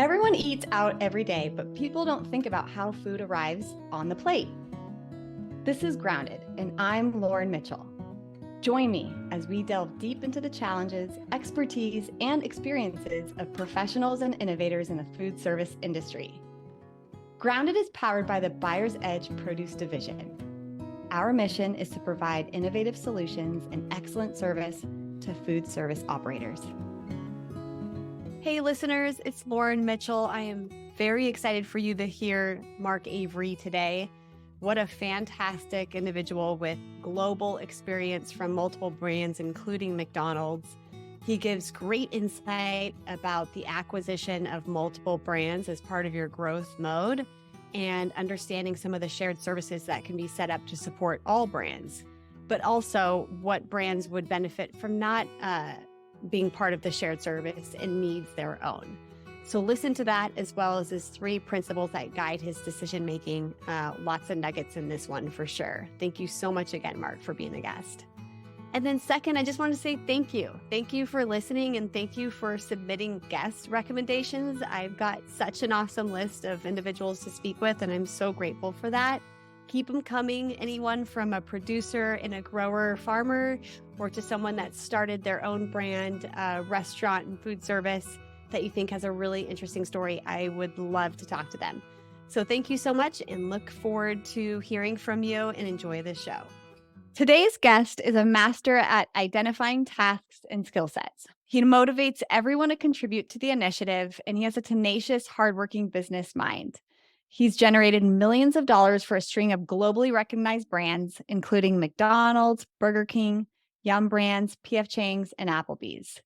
Everyone eats out every day, but people don't think about how food arrives on the plate. This is Grounded, and I'm Lauren Mitchell. Join me as we delve deep into the challenges, expertise, and experiences of professionals and innovators in the food service industry. Grounded is powered by the Buyer's Edge Produce Division. Our mission is to provide innovative solutions and excellent service to food service operators. Hey listeners, it's Lauren Mitchell. I am very excited for you to hear Mark Avery today. What a fantastic individual with global experience from multiple brands, including McDonald's. He gives great insight about the acquisition of multiple brands as part of your growth mode and understanding some of the shared services that can be set up to support all brands, but also what brands would benefit from not being part of the shared service and needs their own. So listen to that, as well as his 3 principles that guide his decision-making. Lots of nuggets in this one for sure. Thank you so much again, Mark, for being a guest. And then second, I just want to say thank you. Thank you for listening, and thank you for submitting guest recommendations. I've got such an awesome list of individuals to speak with, and I'm so grateful for that. Keep them coming. Anyone from a producer and a grower farmer, or to someone that started their own brand, restaurant and food service that you think has a really interesting story, I would love to talk to them. So thank you so much, and look forward to hearing from you, and enjoy this show. Today's guest is a master at identifying tasks and skill sets. He motivates everyone to contribute to the initiative, and he has a tenacious, hardworking business mind. He's generated millions of dollars for a string of globally recognized brands, including McDonald's, Burger King, Yum Brands, P.F. Chang's, and Applebee's.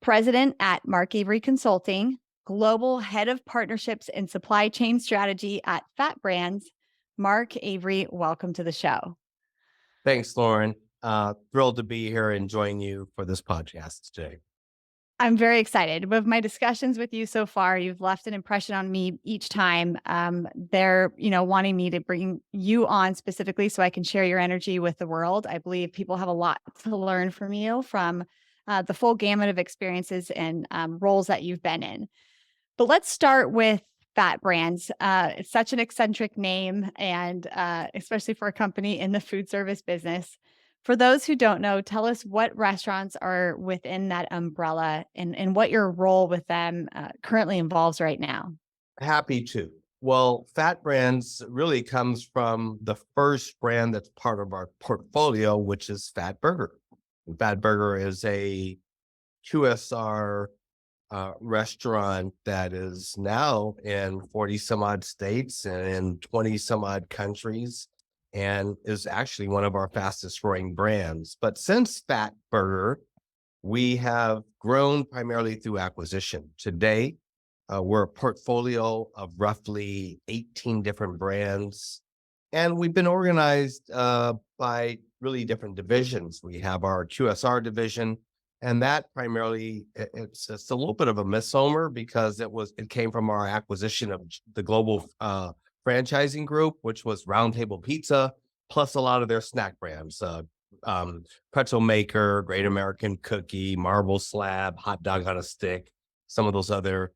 President at Mark Avery Consulting, Global Head of Partnerships and Supply Chain Strategy at Fatbrands, Mark Avery, welcome to the show. Thanks, Lauren. Thrilled to be here and join you for this podcast today. I'm very excited. With my discussions with you so far, you've left an impression on me each time. They're, wanting me to bring you on specifically so I can share your energy with the world. I believe people have a lot to learn from you, from the full gamut of experiences and roles that you've been in. But let's start with Fatbrands. It's such an eccentric name, and especially for a company in the food service business. For those who don't know, tell us what restaurants are within that umbrella and what your role with them currently involves right now. Happy to. Well, Fatbrands really comes from the first brand that's part of our portfolio, which is Fatburger. Fatburger is a QSR restaurant that is now in 40 some odd states and in 20 some odd countries, and is actually one of our fastest growing brands. But since Fatburger, we have grown primarily through acquisition. Today, we're a portfolio of roughly 18 different brands, and we've been organized by really different divisions. We have our QSR division, and that primarily, it's a little bit of a misnomer because it came from our acquisition of the global franchising group, which was Round Table Pizza, plus a lot of their snack brands, Pretzel Maker, Great American Cookie, Marble Slab, Hot Dog on a Stick, some of those other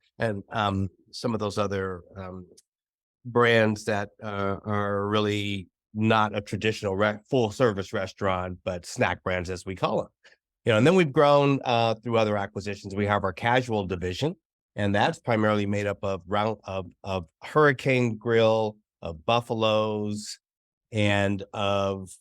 brands that are really not a traditional full service restaurant, but snack brands, as we call them. And then we've grown through other acquisitions. We have our casual division, and that's primarily made up of Hurricane Grill, of Buffalo's, and of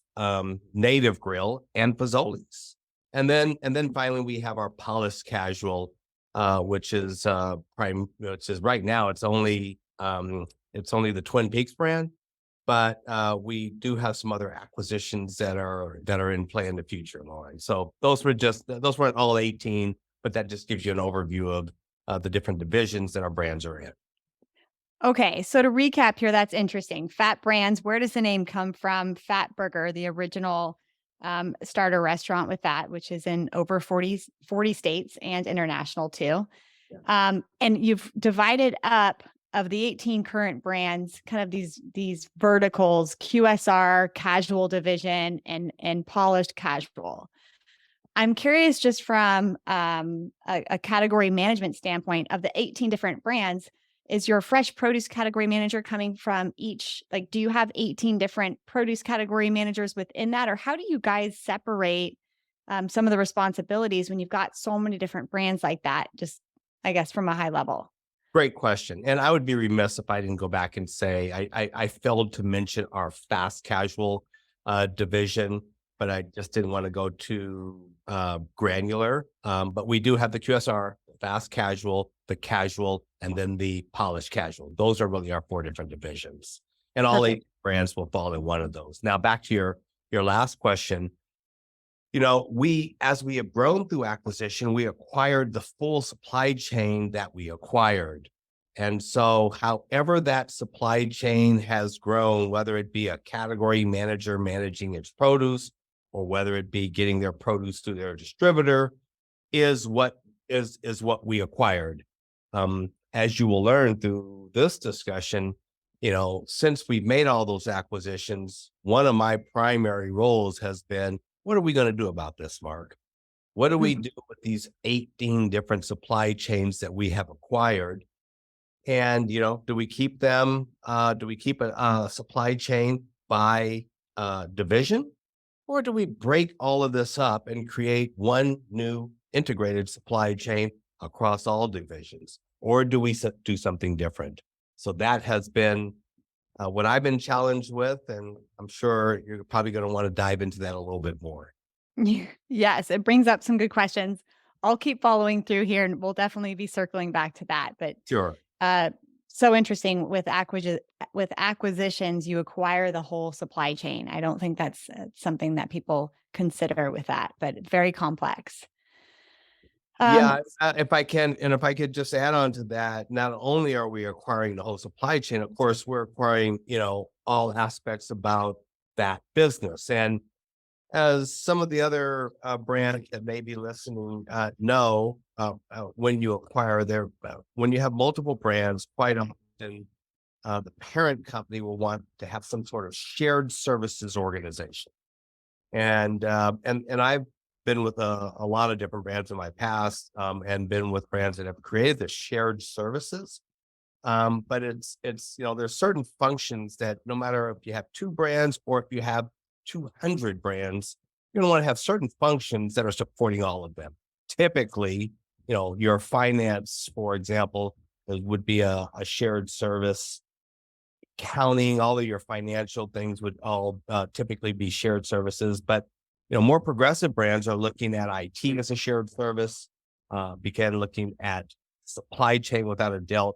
Native Grill and Fazoli's. And then finally we have our polished casual, which is right now it's only the Twin Peaks brand, but we do have some other acquisitions that are in play in the future, Lauren. So those weren't all 18, but that just gives you an overview of the different divisions that our brands are in. Okay, so to recap here, that's interesting. Fatbrands, where does the name come from? Fatburger, the original starter restaurant with that, which is in over 40 states and international too. Yeah. And you've divided up, of the 18 current brands, kind of these verticals: QSR, casual division, and polished casual. I'm curious, just from a category management standpoint, of the 18 different brands, is your fresh produce category manager coming from each? Like, do you have 18 different produce category managers within that? Or how do you guys separate some of the responsibilities when you've got so many different brands like that? Just, I guess, from a high level. Great question. And I would be remiss if I didn't go back and say I failed to mention our fast casual division, but I just didn't want to go too granular. But we do have the QSR, fast casual, the casual, and then the polished casual. Those are really our 4 different divisions. And all Perfect. 8 brands will fall in one of those. Now, back to your last question. As we have grown through acquisition, we acquired the full supply chain that we acquired. And so however that supply chain has grown, whether it be a category manager managing its produce, or whether it be getting their produce to their distributor, is what we acquired. As you will learn through this discussion, since we've made all those acquisitions, one of my primary roles has been, what are we going to do about this, Mark? What do we do with these 18 different supply chains that we have acquired? And, do we keep them? Do we keep a supply chain by division? Or do we break all of this up and create one new integrated supply chain across all divisions? Or do we do something different? So that has been what I've been challenged with, and I'm sure you're probably going to want to dive into that a little bit more. Yes, it brings up some good questions. I'll keep following through here, and we'll definitely be circling back to that. But Sure. uh, so interesting with acquisitions, you acquire the whole supply chain. I don't think that's something that people consider with that, but very complex. Um, Yeah, if I can, and if I could just add on to that, not only are we acquiring the whole supply chain, of course, we're acquiring, all aspects about that business. And as some of the other brands that may be listening know, when you acquire when you have multiple brands, quite often the parent company will want to have some sort of shared services organization. And I've been with a lot of different brands in my past, and been with brands that have created the shared services. But there's certain functions that no matter if you have 2 brands or if you have 200 brands, you're going to want to have certain functions that are supporting all of them. Typically, your finance, for example, would be a shared service. Counting, all of your financial things would all typically be shared services. But more progressive brands are looking at IT as a shared service, began looking at supply chain without a doubt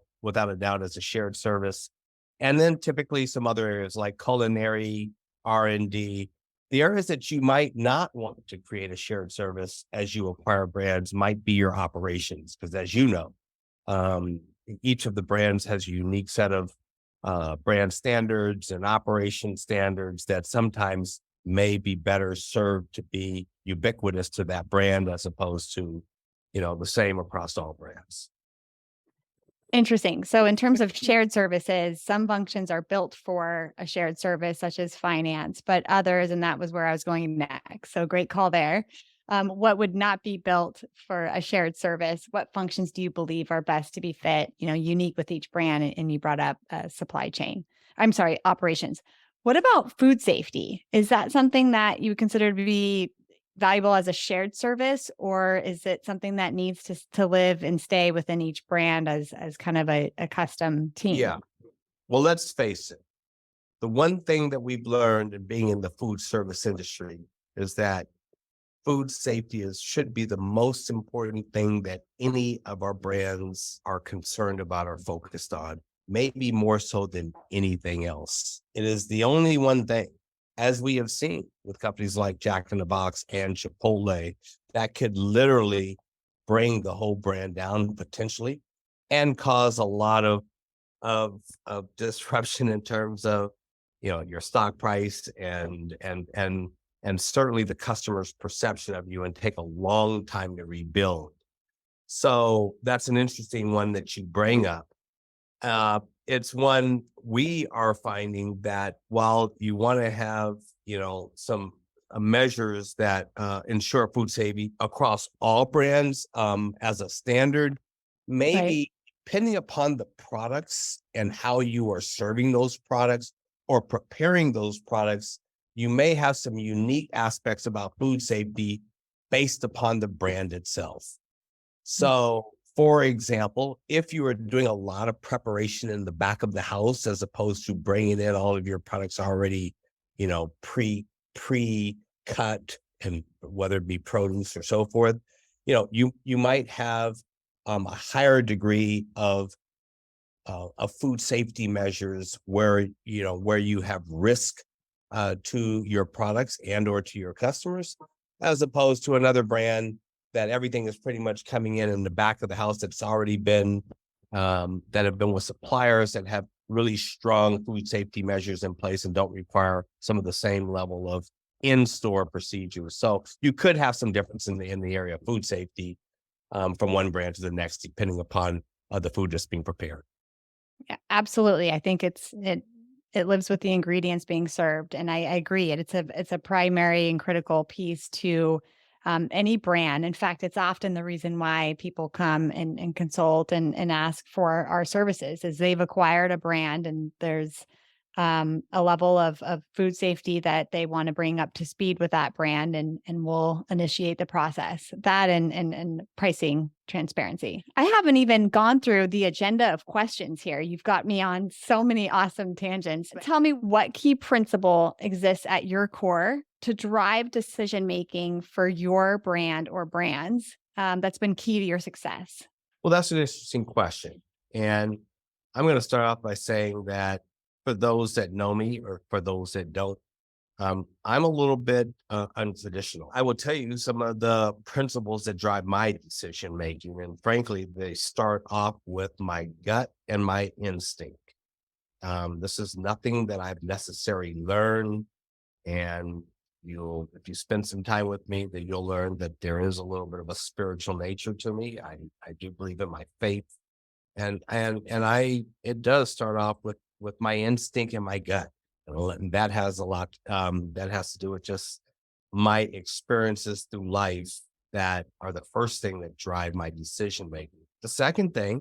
as a shared service. And then typically some other areas like culinary, R&D, the areas that you might not want to create a shared service as you acquire brands might be your operations. Because as you know, each of the brands has a unique set of brand standards and operation standards that sometimes may be better served to be ubiquitous to that brand as opposed to, the same across all brands. Interesting. So in terms of shared services, some functions are built for a shared service, such as finance, but others, and that was where I was going next. So great call there. What would not be built for a shared service? What functions do you believe are best to be fit, unique with each brand? And you brought up supply chain. I'm sorry, operations. What about food safety? Is that something that you consider to be valuable as a shared service, or is it something that needs to live and stay within each brand as kind of a custom team? Yeah. Well, let's face it. The one thing that we've learned in being in the food service industry is that food safety should be the most important thing that any of our brands are concerned about or focused on, maybe more so than anything else. It is the only one thing, as we have seen with companies like Jack in the Box and Chipotle, that could literally bring the whole brand down potentially and cause a lot of disruption in terms of your stock price and certainly the customer's perception of you and take a long time to rebuild. So that's an interesting one that you bring up. It's one we are finding that while you want to have, some measures that ensure food safety across all brands as a standard. Right. Maybe depending upon the products and how you are serving those products or preparing those products, you may have some unique aspects about food safety based upon the brand itself. So, for example, if you are doing a lot of preparation in the back of the house as opposed to bringing in all of your products already, pre cut, and whether it be produce or so forth, you might have a higher degree of food safety measures where you have risk to your products and or to your customers, as opposed to another brand that everything is pretty much coming in the back of the house that's already been that have been with suppliers that have really strong food safety measures in place and don't require some of the same level of in-store procedures. So you could have some difference in the area of food safety from one brand to the next, depending upon the food that's being prepared. Yeah, absolutely. I think it lives with the ingredients being served, and I agree. It's a primary and critical piece to any brand. In fact, it's often the reason why people come and consult and ask for our services is they've acquired a brand and there's a level of food safety that they want to bring up to speed with that brand, and we'll initiate the process. That and pricing transparency. I haven't even gone through the agenda of questions here. You've got me on so many awesome tangents. Tell me what key principle exists at your core to drive decision making for your brand or brands that's been key to your success. Well, that's an interesting question. And I'm going to start off by saying that for those that know me or for those that don't, I'm a little bit untraditional. I will tell you some of the principles that drive my decision making. And frankly, they start off with my gut and my instinct. This is nothing that I've necessarily learned. And if you spend some time with me, then you'll learn that there is a little bit of a spiritual nature to me. I do believe in my faith, and it does start off with my instinct and my gut, and that has a lot. That has to do with just my experiences through life that are the first thing that drive my decision making. The second thing,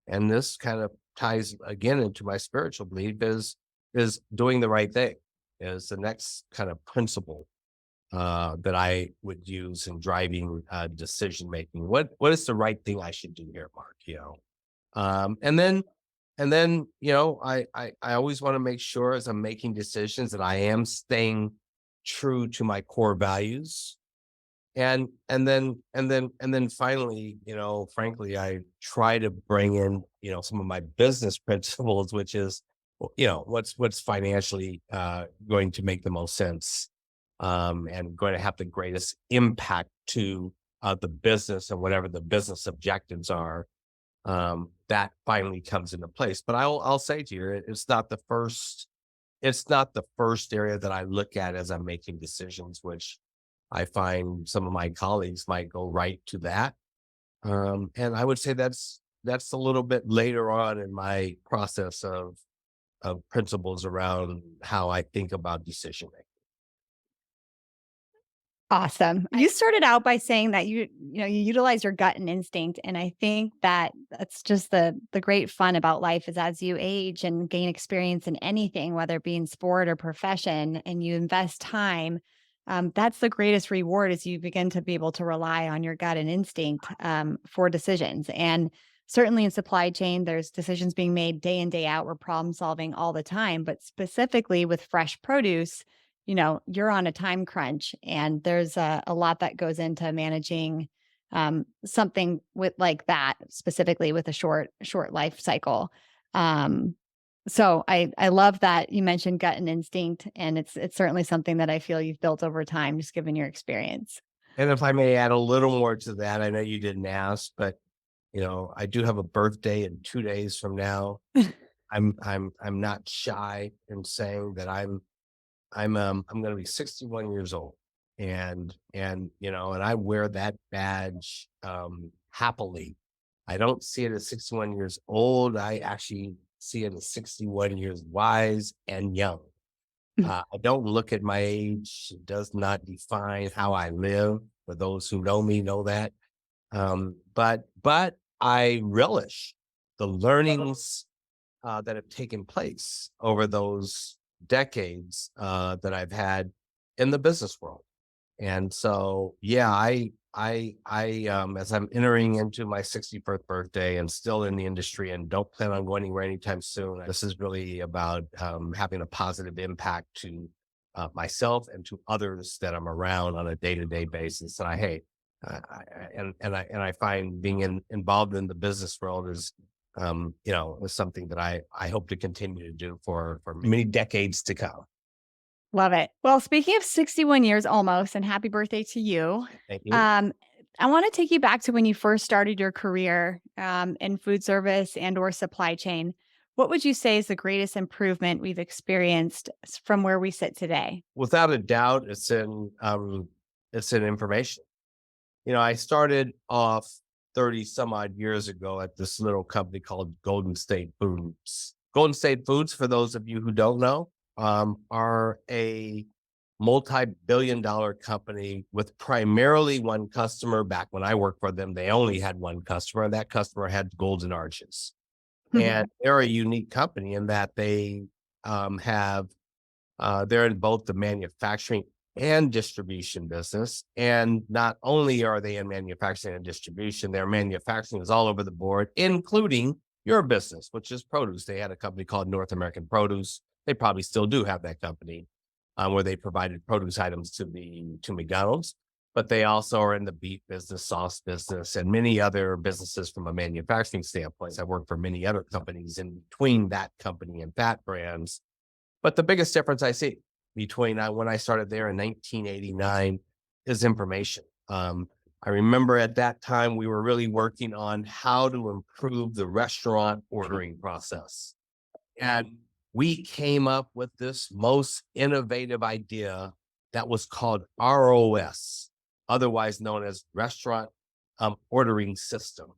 and this kind of ties again into my spiritual belief, is doing the right thing is the next kind of principle that I would use in driving decision making. What is the right thing I should do here, Mark? Um, and then I always want to make sure as I'm making decisions that I am staying true to my core values. And then finally, frankly, I try to bring in, some of my business principles, which is, what's financially going to make the most sense, and going to have the greatest impact to the business and whatever the business objectives are. That finally comes into place. But I'll say to you, it's not the first area that I look at as I'm making decisions, which I find some of my colleagues might go right to that. And I would say that's a little bit later on in my process of principles around how I think about decision making. Awesome. You started out by saying that you utilize your gut and instinct, and I think that that's just the great fun about life is as you age and gain experience in anything, whether it be in sport or profession, and you invest time. That's the greatest reward is you begin to be able to rely on your gut and instinct for decisions. And certainly in supply chain, there's decisions being made day in, day out. We're problem solving all the time, but specifically with fresh produce, you're on a time crunch and there's a lot that goes into managing something with like that, specifically with a short life cycle. Um, so I love that you mentioned gut and instinct, and it's certainly something that I feel you've built over time, just given your experience. And if I may add a little more to that, I know you didn't ask, but I do have a birthday in 2 days from now. I'm not shy in saying that I'm going to be 61 years old, and I wear that badge happily. I don't see it as 61 years old. I actually see it as 61 years wise and young. I don't look at my age. It does not define how I live. For those who know me, know that. But I relish the learnings that have taken place over those decades that I've had in the business world. And so, yeah, as I'm entering into my 61st birthday and still in the industry and don't plan on going anywhere anytime soon, this is really about having a positive impact to myself and to others that I'm around on a day-to-day basis. And I find being involved in the business world is, is something that I hope to continue to do for many decades to come. Love it. Well, speaking of 61 years almost, and happy birthday to you. Thank you. I want to take you back to when you first started your career in food service and or supply chain. What would you say is the greatest improvement we've experienced from where we sit today? Without a doubt, it's in information. I started off 30 some odd years ago at this little company called Golden State Foods. Golden State Foods, for those of you who don't know, are a multi-billion-dollar company with primarily one customer. Back when I worked for them, they only had one customer, and that customer had Golden Arches. And they're a unique company in that they they're in both the manufacturing and distribution business. And not only are they in manufacturing and distribution, their manufacturing is all over the board, including your business, which is produce. They had a company called North American Produce. They probably still do have that company where they provided produce items to McDonald's, but they also are in the beef business, sauce business, and many other businesses from a manufacturing standpoint. I work for many other companies in between that company and Fatbrands. But the biggest difference I see between when I started there in 1989 is information. I remember at that time we were really working on how to improve the restaurant ordering process. And we came up with this most innovative idea that was called R.O.S, otherwise known as Restaurant Ordering System.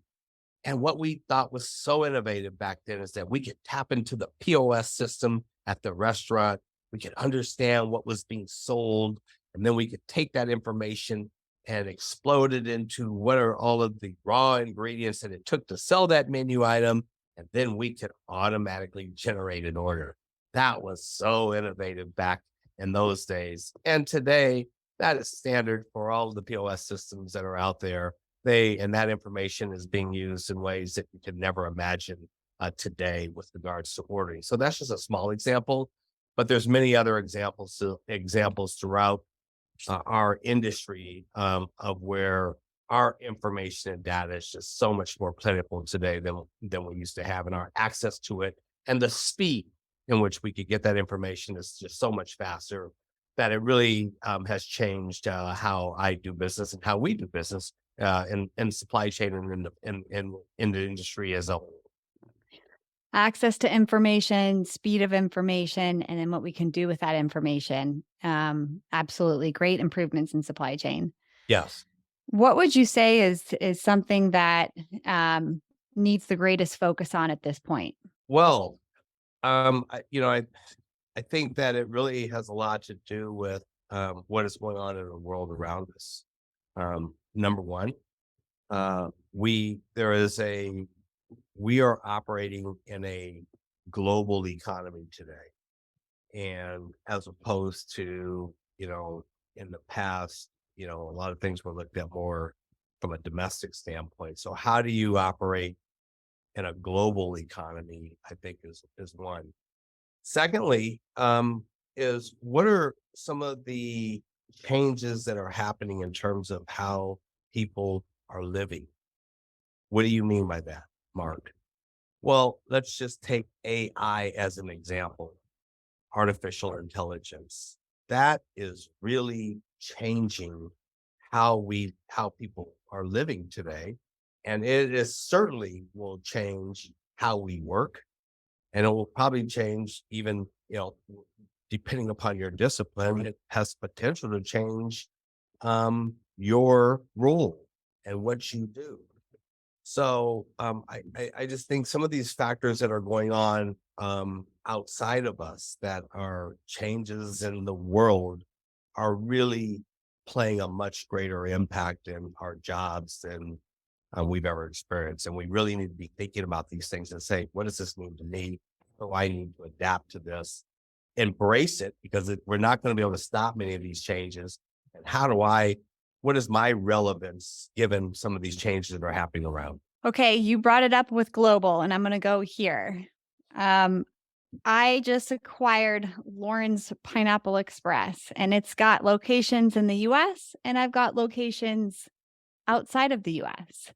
And what we thought was so innovative back then is that we could tap into the POS system at the restaurant. We could understand what was being sold, and then we could take that information and explode it into what are all of the raw ingredients that it took to sell that menu item. And then we could automatically generate an order. That was so innovative back in those days. And today, that is standard for all of the POS systems that are out there. And that information is being used in ways that you could never imagine today with regards to ordering. So that's just a small example, but there's many other examples throughout our industry of where our information and data is just so much more plentiful today than we used to have, and our access to it and the speed in which we could get that information is just so much faster that it really has changed how I do business and how we do business in supply chain and in the industry as a whole. Access to information, speed of information, and then what we can do with that information. Absolutely great improvements in supply chain. Yes. What would you say is something that needs the greatest focus on at this point? Well, I think that it really has a lot to do with what is going on in the world around us. Number one, we are operating in a global economy today. And as opposed to, in the past, a lot of things were looked at more from a domestic standpoint. So how do you operate in a global economy, I think is one. Secondly, is what are some of the changes that are happening in terms of how people are living? What do you mean by that, Mark? Well, let's just take AI as an example, artificial intelligence. That is really changing how people are living today. And it is certainly will change how we work. And it will probably change even, depending upon your discipline, it has potential to change your role and what you do. So I just think some of these factors that are going on outside of us that are changes in the world are really playing a much greater impact in our jobs than we've ever experienced. And we really need to be thinking about these things and say, what does this mean to me? So I need to adapt to this, embrace it, because we're not going to be able to stop many of these changes. And what is my relevance given some of these changes that are happening around? Okay, you brought it up with global, and I'm going to go here. I just acquired Lauren's Pineapple Express, and it's got locations in the US and I've got locations outside of the US.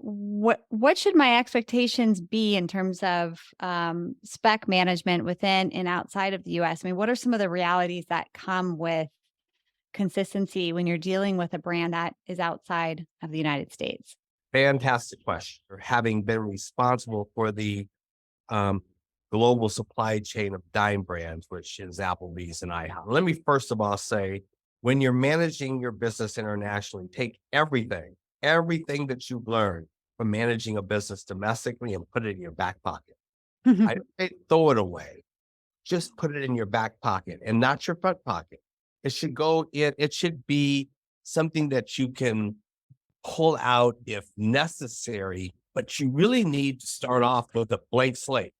What should my expectations be in terms of spec management within and outside of the US? I mean, what are some of the realities that come with consistency when you're dealing with a brand that is outside of the United States? Fantastic question. For having been responsible for the um, global supply chain of dime brands, which is Applebee's and IHOP. Let me first of all say, when you're managing your business internationally, take everything that you've learned from managing a business domestically and put it in your back pocket. I don't say throw it away. Just put it in your back pocket and not your front pocket. It should be something that you can pull out if necessary, but you really need to start off with a blank slate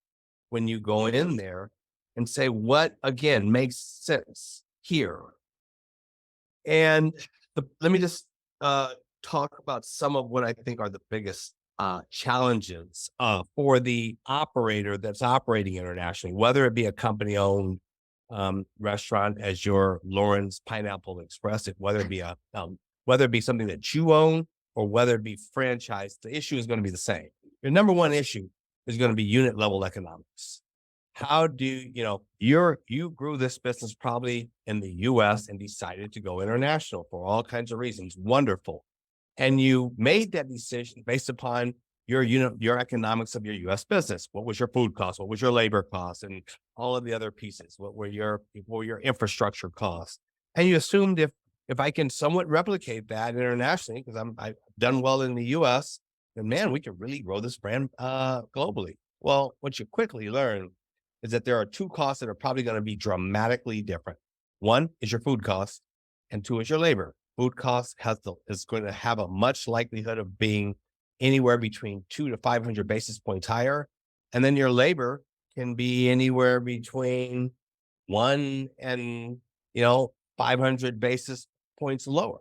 when you go in there and say, what again makes sense here? And let me just talk about some of what I think are the biggest challenges for the operator that's operating internationally, whether it be a company owned restaurant as your Lauren's Pineapple Express, whether it be something that you own or whether it be franchised, the issue is going to be the same. Your number one issue is going to be unit level economics. How do you grew this business probably in the US and decided to go international for all kinds of reasons. Wonderful. And you made that decision based upon your economics of your US business. What was your food cost? What was your labor cost? And all of the other pieces. What were your infrastructure costs? And you assumed if I can somewhat replicate that internationally, because I've done well in the US, then man, we can really grow this brand globally. Well, what you quickly learn is that there are two costs that are probably going to be dramatically different. One is your food cost, and two is your labor. Food cost is going to have a much likelihood of being anywhere between 200 to 500 basis points higher, and then your labor can be anywhere between 1 and 500 basis points lower.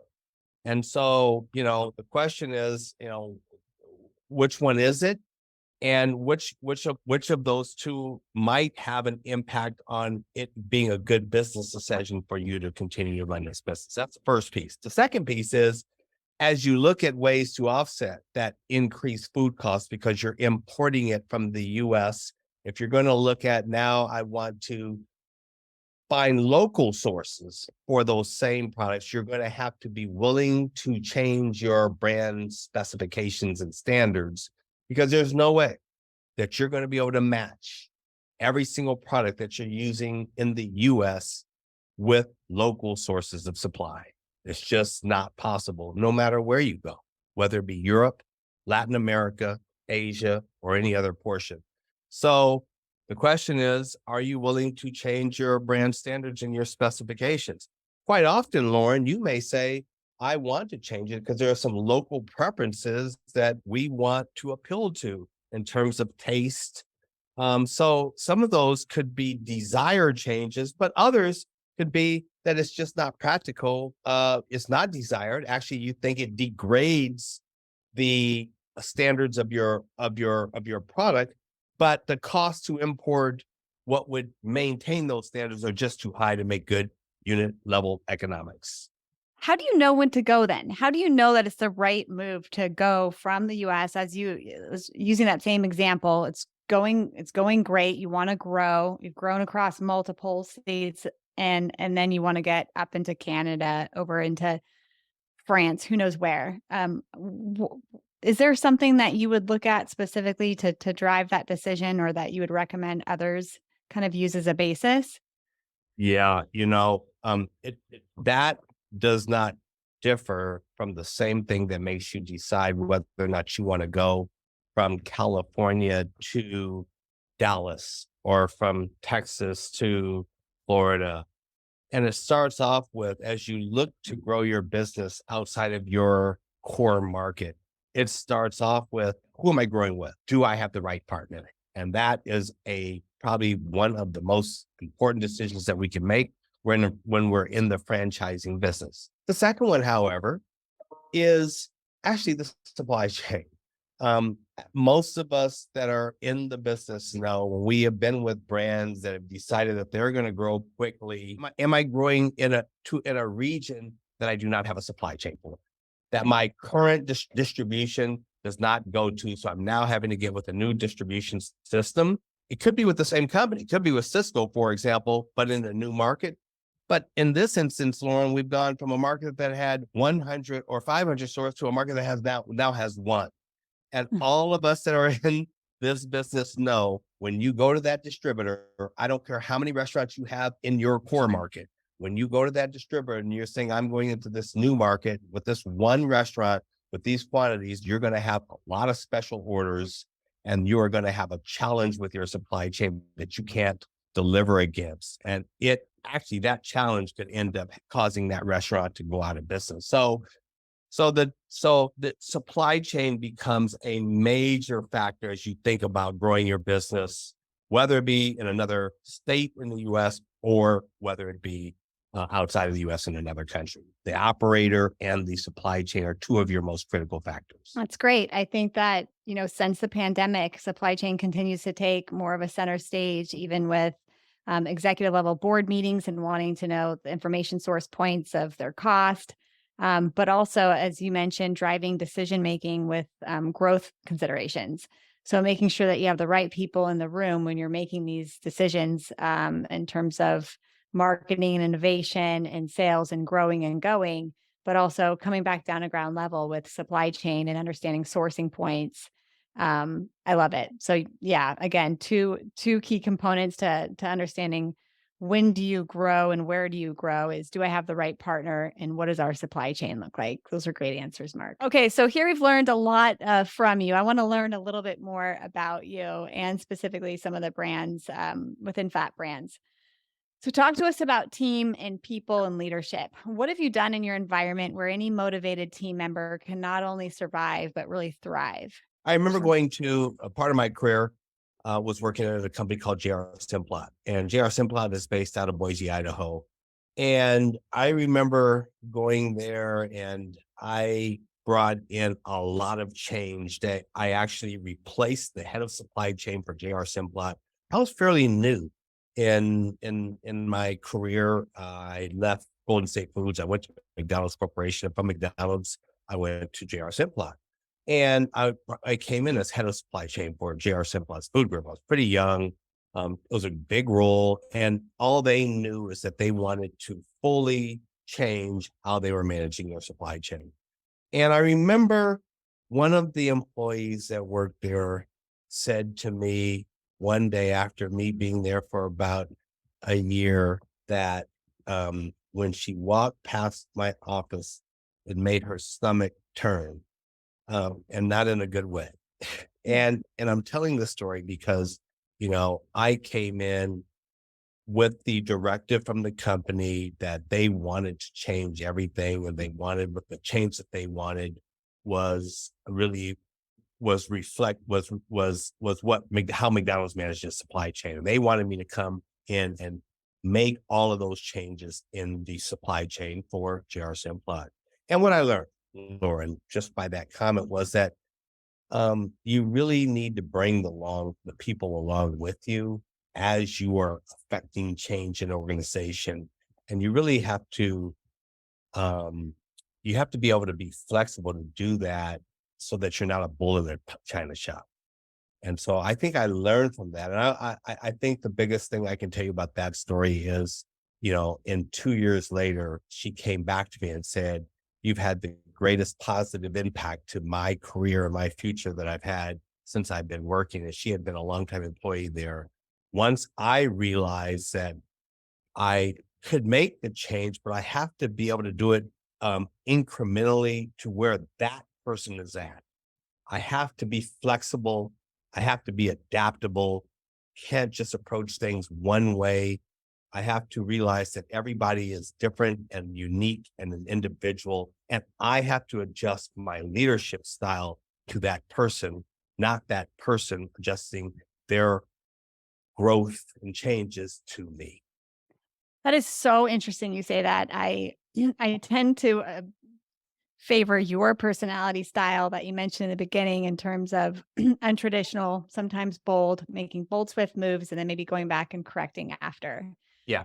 And so the question is, which one is it? And which of those two might have an impact on it being a good business decision for you to continue to run this business? That's the first piece. The second piece is, as you look at ways to offset that increased food costs because you're importing it from the US, if you're going to look at now, I want to find local sources for those same products, you're going to have to be willing to change your brand specifications and standards, because there's no way that you're going to be able to match every single product that you're using in the US with local sources of supply. It's just not possible, no matter where you go, whether it be Europe, Latin America, Asia, or any other portion. So the question is, are you willing to change your brand standards and your specifications? Quite often, Lauren, you may say, I want to change it because there are some local preferences that we want to appeal to in terms of taste. So some of those could be desired changes, but others could be that it's just not practical. It's not desired. Actually, you think it degrades the standards of your product, but the cost to import what would maintain those standards are just too high to make good unit level economics. How do you know when to go then? How do you know that it's the right move to go from the US, as using that same example? It's going great. You want to grow. You've grown across multiple states, and then you want to get up into Canada, over into France, who knows where. Is there something that you would look at specifically to drive that decision, or that you would recommend others kind of use as a basis? Yeah, that does not differ from the same thing that makes you decide whether or not you want to go from California to Dallas or from Texas to Florida. And it starts off with, as you look to grow your business outside of your core market, it starts off with, who am I growing with? Do I have the right partner? And that is probably one of the most important decisions that we can make when we're in the franchising business. The second one, however, is actually the supply chain. Um, Most of us that are in the business know we have been with brands that have decided that they're going to grow quickly. Am I growing in a region that I do not have a supply chain for? That my current distribution does not go to. So I'm now having to get with a new distribution system. It could be with the same company. It could be with Cisco, for example, but in a new market. But in this instance, Lauren, we've gone from a market that had 100 or 500 stores to a market that has now has one. And all of us that are in this business know when you go to that distributor, I don't care how many restaurants you have in your core market. When you go to that distributor and you're saying, I'm going into this new market with this one restaurant with these quantities, you're going to have a lot of special orders and you are going to have a challenge with your supply chain that you can't deliver against. And that challenge could end up causing that restaurant to go out of business. So the supply chain becomes a major factor as you think about growing your business, whether it be in another state in the U.S. or whether it be outside of the U.S. in another country. The operator and the supply chain are two of your most critical factors. That's great. I think that, since the pandemic, supply chain continues to take more of a center stage, even with executive level board meetings and wanting to know the information source points of their cost. But also, as you mentioned, driving decision making with growth considerations. So making sure that you have the right people in the room when you're making these decisions in terms of marketing and innovation and sales and growing and going, but also coming back down to ground level with supply chain and understanding sourcing points. I love it. So yeah, again, two key components to understanding when do you grow and where do you grow is, do I have the right partner and what does our supply chain look like? Those are great answers, Mark. Okay, so here we've learned a lot from you. I want to learn a little bit more about you and specifically some of the brands within Fatbrands. So talk to us about team and people and leadership. What have you done in your environment where any motivated team member can not only survive, but really thrive? I remember going to a part of my career was working at a company called J.R. Simplot. And J.R. Simplot is based out of Boise, Idaho. And I remember going there and I brought in a lot of change that I actually replaced the head of supply chain for J.R. Simplot. I was fairly new in my career. I left Golden State Foods. I went to McDonald's Corporation. From McDonald's, I went to J.R. Simplot. And I came in as head of supply chain for J.R. Simplot's food group. I was pretty young. It was a big role. And all they knew is that they wanted to fully change how they were managing their supply chain. And I remember one of the employees that worked there said to me one day after me being there for about a year that when she walked past my office, it made her stomach turn. And not in a good way. And I'm telling this story because, I came in with the directive from the company that they wanted to change everything and but the change that they wanted was really how McDonald's managed its supply chain. And they wanted me to come in and make all of those changes in the supply chain for J.R. Simplot. And what I learned, Lauren, just by that comment was that you really need to bring the people along with you as you are affecting change in organization. And you really have to be able to be flexible to do that so that you're not a bull in their china shop. And so I think I learned from that. And I think the biggest thing I can tell you about that story is, in 2 years later, she came back to me and said, you've had the greatest positive impact to my career and my future that I've had since I've been working. And she had been a longtime employee there. Once I realized that I could make the change, but I have to be able to do it incrementally to where that person is at. I have to be flexible. I have to be adaptable. can't just approach things one way. I have to realize that everybody is different and unique and an individual, and I have to adjust my leadership style to that person, not that person adjusting their growth and changes to me. That is so interesting you say that. I tend to favor your personality style that you mentioned in the beginning in terms of untraditional, sometimes bold, making bold, swift moves, and then maybe going back and correcting after. Yeah.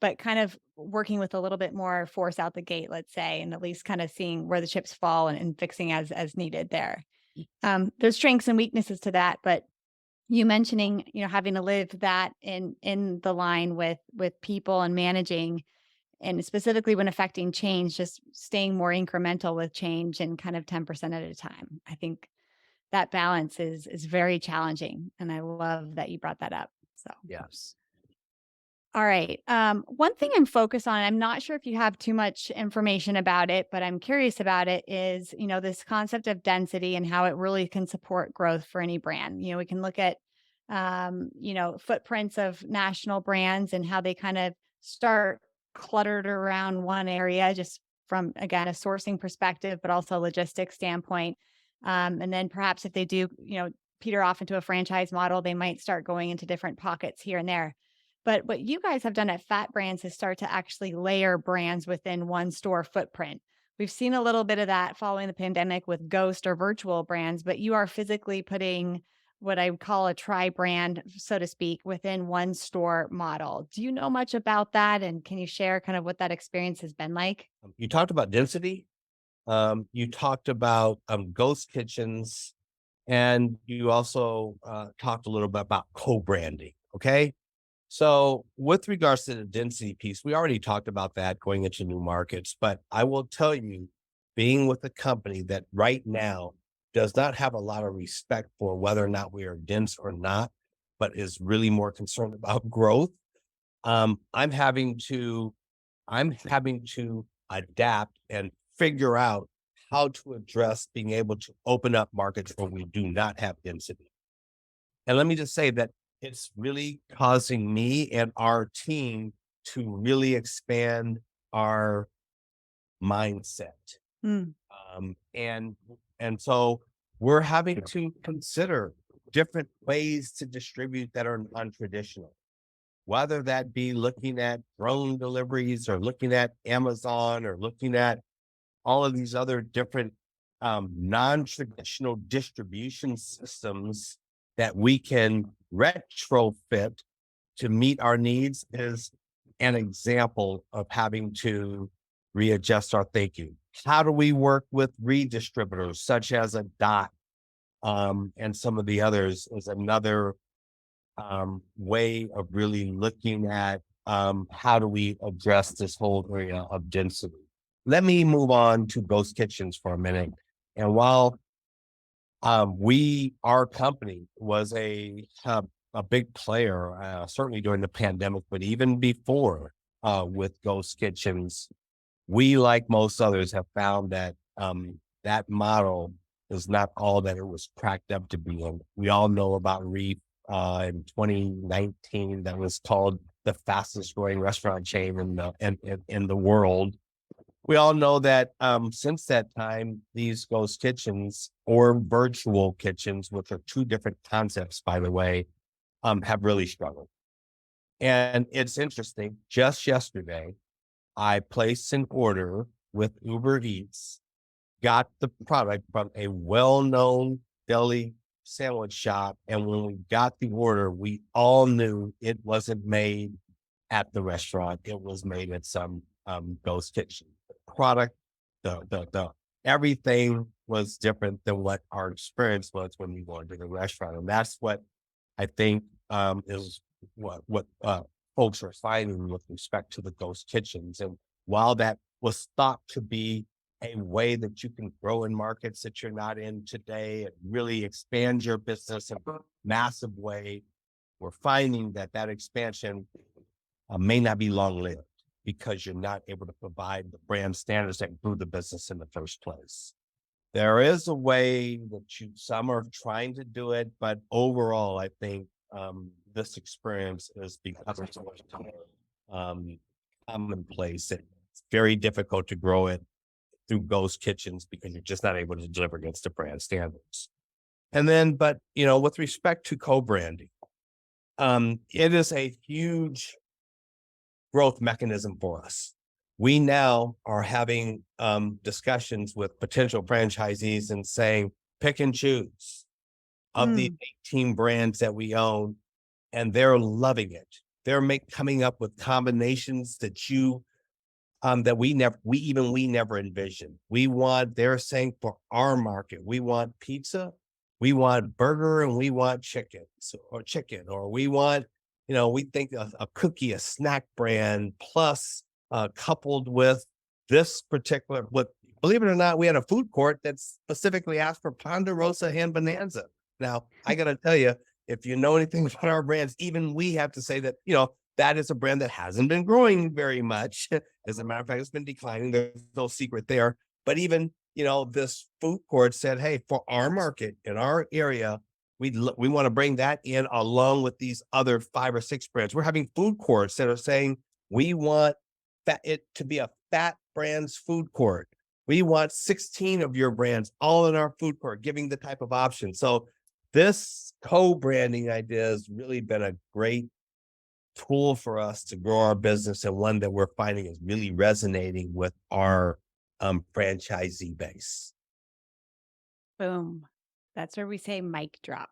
But kind of working with a little bit more force out the gate, let's say, and at least kind of seeing where the chips fall and fixing as needed there. There's strengths and weaknesses to that, but you mentioning, having to live that in the line with people and managing, and specifically when affecting change, just staying more incremental with change and kind of 10% at a time. I think that balance is very challenging, and I love that you brought that up. So, Yes. all right. One thing I'm focused on, I'm not sure if you have too much information about it, but I'm curious about it is, this concept of density and how it really can support growth for any brand. We can look at, footprints of national brands and how they kind of start cluttered around one area, just from, again, a sourcing perspective, but also a logistics standpoint. And then perhaps if they do, peter off into a franchise model, they might start going into different pockets here and there. But what you guys have done at Fatbrands is start to actually layer brands within one store footprint. We've seen a little bit of that following the pandemic with ghost or virtual brands, but you are physically putting what I would call a tri-brand, so to speak, within one store model. Do you know much about that? And can you share kind of what that experience has been like? You talked about density. You talked about ghost kitchens, and you also talked a little bit about co-branding. Okay. So with regards to the density piece, we already talked about that going into new markets, but I will tell you, being with a company that right now does not have a lot of respect for whether or not we are dense or not, but is really more concerned about growth. Um, I'm having to, I'm having to adapt and figure out how to address being able to open up markets where we do not have density. And let me just say that it's really causing me and our team to really expand our mindset. Mm, Um, and and so we're having to consider different ways to distribute that are non-traditional, whether that be looking at drone deliveries or looking at Amazon or looking at all of these other different non-traditional distribution systems that we can retrofit to meet our needs is an example of having to readjust our thinking. How do we work with redistributors such as a dot and some of the others is another way of really looking at how do we address this whole area of density. Let me move on to ghost kitchens for a minute. And while our company was a big player, certainly during the pandemic, but even before with ghost kitchens, we, like most others, have found that that model is not all that it was cracked up to be. And we all know about Reef in 2019 that was called the fastest growing restaurant chain in the world. We all know that since that time, these ghost kitchens or virtual kitchens, which are two different concepts, by the way, have really struggled. And it's interesting. Just yesterday, I placed an order with Uber Eats, got the product from a well-known deli sandwich shop. And when we got the order, we all knew it wasn't made at the restaurant. It was made at some ghost kitchen. The product, the everything was different than what our experience was when we went to the restaurant. And that's what I think is what folks are finding with respect to the ghost kitchens. And while that was thought to be a way that you can grow in markets that you're not in today and really expand your business in a massive way, we're finding that that expansion may not be long-lived because you're not able to provide the brand standards that grew the business in the first place. There is a way that some are trying to do it, but overall, I think this experience is becoming so much um, commonplace. It's very difficult to grow it through ghost kitchens because you're just not able to deliver against the brand standards. And then, but with respect to co-branding, it is a huge growth mechanism for us. We now are having discussions with potential franchisees and saying, pick and choose of the 18 brands that we own, and they're loving it. They're coming up with combinations that that we never envisioned. They're saying for our market, we want pizza, we want burger, and we want chicken, or we want, we think a cookie, a snack brand, plus coupled with this particular, believe it or not, we had a food court that specifically asked for Ponderosa and Bonanza. Now, I got to tell you, if you know anything about our brands, even we have to say that, that is a brand that hasn't been growing very much. As a matter of fact, it's been declining. There's no secret there. But even, this food court said, hey, for our market in our area, we want to bring that in along with these other 5 or 6 brands. We're having food courts that are saying, we want it to be a Fatbrands food court. We want 16 of your brands all in our food court, giving the type of option. So this co-branding idea has really been a great tool for us to grow our business, and one that we're finding is really resonating with our franchisee base. Boom. That's where we say mic drop.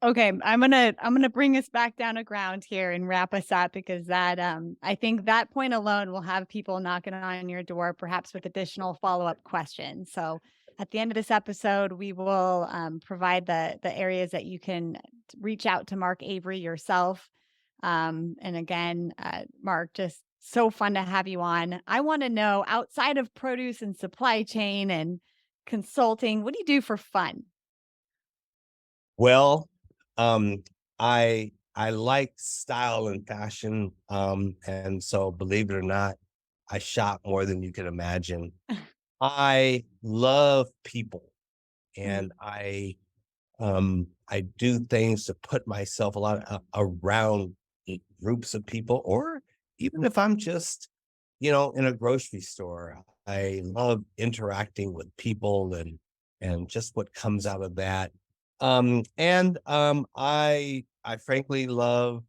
Okay, I'm gonna bring us back down to ground here and wrap us up, because that I think that point alone will have people knocking on your door, perhaps with additional follow-up questions. So at the end of this episode, we will provide the areas that you can reach out to Mark Avery yourself. And again, Mark, just so fun to have you on. I want to know, outside of produce and supply chain and consulting, what do you do for fun? Well, I like style and fashion, and so believe it or not, I shop more than you can imagine. I love people, and I do things to put myself a lot around groups of people, or even if I'm just, in a grocery store. I love interacting with people and just what comes out of that. I frankly love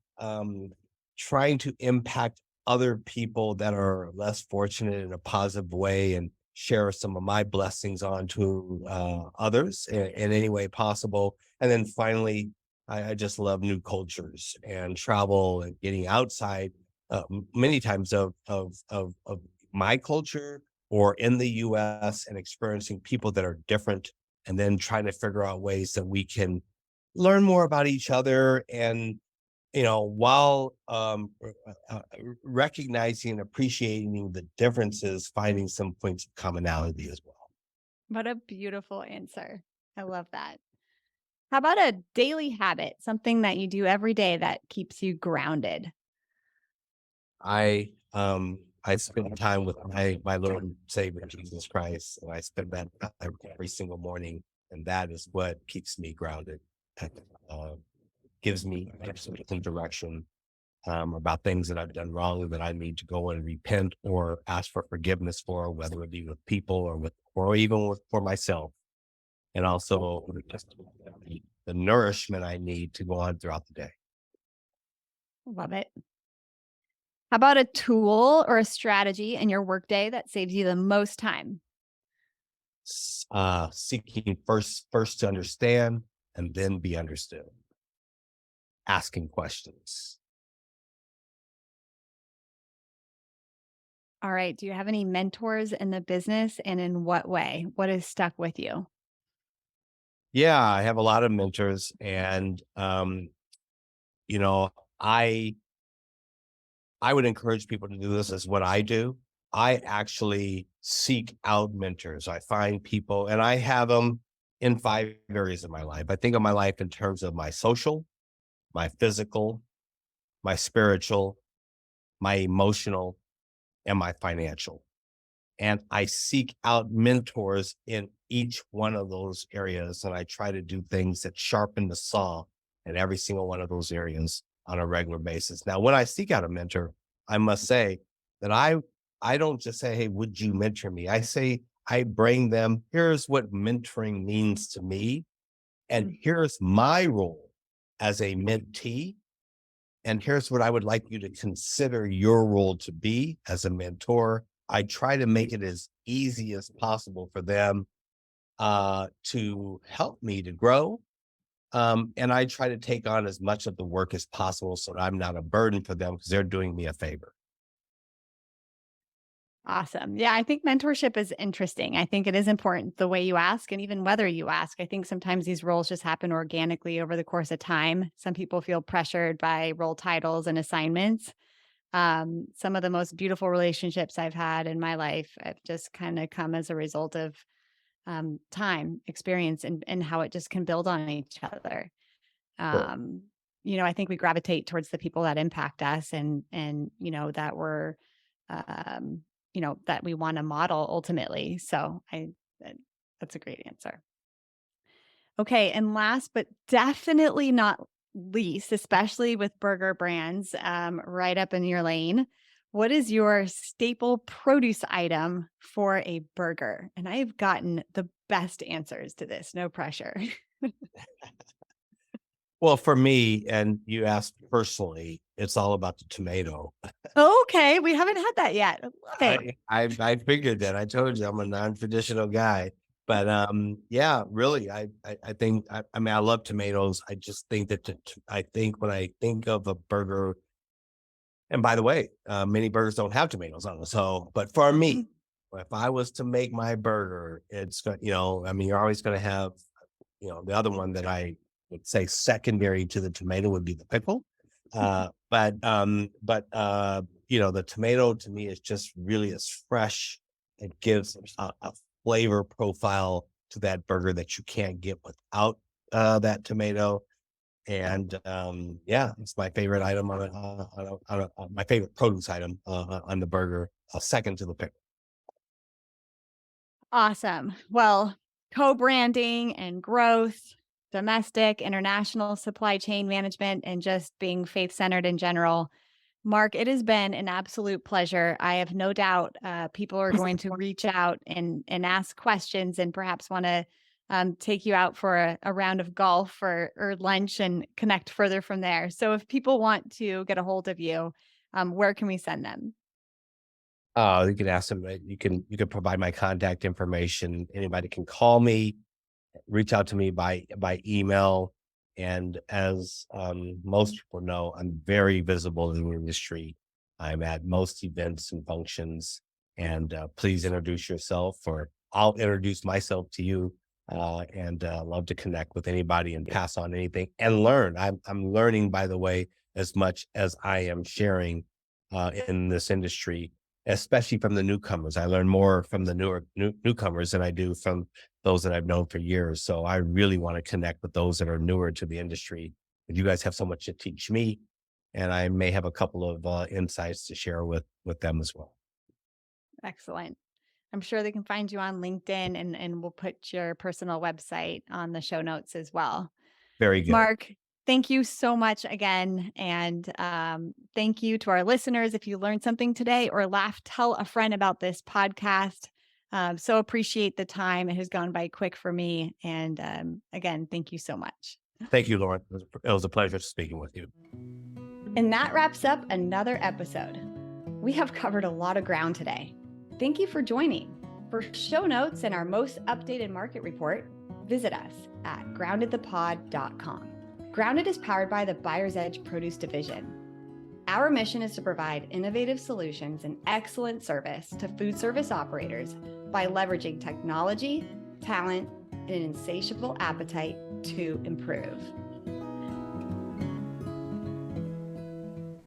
trying to impact other people that are less fortunate in a positive way, and share some of my blessings onto others in any way possible. And then finally, I just love new cultures and travel and getting outside many times of my culture or in the US, and experiencing people that are different, and then trying to figure out ways that we can learn more about each other, and while recognizing and appreciating the differences, finding some points of commonality as well. What a beautiful answer. I love that. How about a daily habit, something that you do every day that keeps you grounded? I spend time with my Lord and Savior Jesus Christ, and I spend that every single morning, and that is what keeps me grounded. Uh, Gives me some direction about things that I've done wrong that I need to go and repent or ask for forgiveness for, whether it be with people or even for myself, and also just the nourishment I need to go on throughout the day. Love it. How about a tool or a strategy in your workday that saves you the most time? Seeking first to understand and then be understood. Asking questions. All right. Do you have any mentors in the business, and in what way? What has stuck with you? Yeah, I have a lot of mentors, and you know, I I would encourage people to do this as what I do. I actually seek out mentors. I find people, and I have them in 5 areas of my life. I think of my life in terms of my social, my physical, my spiritual, my emotional, and my financial. And I seek out mentors in each one of those areas, and I try to do things that sharpen the saw in every single one of those areas on a regular basis. Now, when I seek out a mentor, I must say that I don't just say, "Hey, would you mentor me?" I say, I bring them, here's what mentoring means to me, and here's my role as a mentee, and here's what I would like you to consider your role to be as a mentor. I try to make it as easy as possible for them to help me to grow. And I try to take on as much of the work as possible so that I'm not a burden for them because they're doing me a favor. Awesome. Yeah, I think mentorship is interesting. I think it is important the way you ask and even whether you ask. I think sometimes these roles just happen organically over the course of time. Some people feel pressured by role titles and assignments. Some of the most beautiful relationships I've had in my life have just kind of come as a result of time, experience, and how it just can build on each other. Sure. Um, I think we gravitate towards the people that impact us and that we're um, that we want to model ultimately. So that- that's a great answer. Okay. And last, but definitely not least, especially with burger brands, right up in your lane, what is your staple produce item for a burger? And I've gotten the best answers to this. No pressure. Well, for me, and you asked personally, it's all about the tomato. Okay. We haven't had that yet. I love it. I figured that. I told you I'm a non-traditional guy. But yeah, really, I think I mean I love tomatoes. I just think that I think when I think of a burger, and by the way, many burgers don't have tomatoes on them. So, but for me, if I was to make my burger, it's I mean, you're always going to have, the other one that I would say secondary to the tomato would be the pickle. But the tomato to me is just really as fresh. It gives a flavor profile to that burger that you can't get without that tomato. And yeah, it's my favorite item my favorite produce item on the burger, second to the pickle. Awesome. Well, co-branding and growth, domestic, international supply chain management, and just being faith-centered in general. Mark, it has been an absolute pleasure. I have no doubt people are going to reach out and ask questions and perhaps want to take you out for a round of golf or lunch and connect further from there. So if people want to get a hold of you, where can we send them? You can ask them. You can provide my contact information. Anybody can call me, reach out to me by email. And as most people know, I'm very visible in the industry. I'm at most events and functions. And please introduce yourself, or I'll introduce myself to you. And love to connect with anybody and pass on anything and learn. I'm learning, by the way, as much as I am sharing in this industry, especially from the newcomers. I learn more from the newcomers than I do from those that I've known for years. So I really want to connect with those that are newer to the industry. You guys have so much to teach me, and I may have a couple of insights to share with them as well. Excellent. I'm sure they can find you on LinkedIn and we'll put your personal website on the show notes as well. Very good. Mark, thank you so much again. And thank you to our listeners. If you learned something today or laughed, tell a friend about this podcast. So appreciate the time. It has gone by quick for me. And again, thank you so much. Thank you, Lauren. It was a pleasure speaking with you. And that wraps up another episode. We have covered a lot of ground today. Thank you for joining. For show notes and our most updated market report, visit us at groundedthepod.com. Grounded is powered by the Buyer's Edge Produce Division. Our mission is to provide innovative solutions and excellent service to food service operators by leveraging technology, talent, and an insatiable appetite to improve.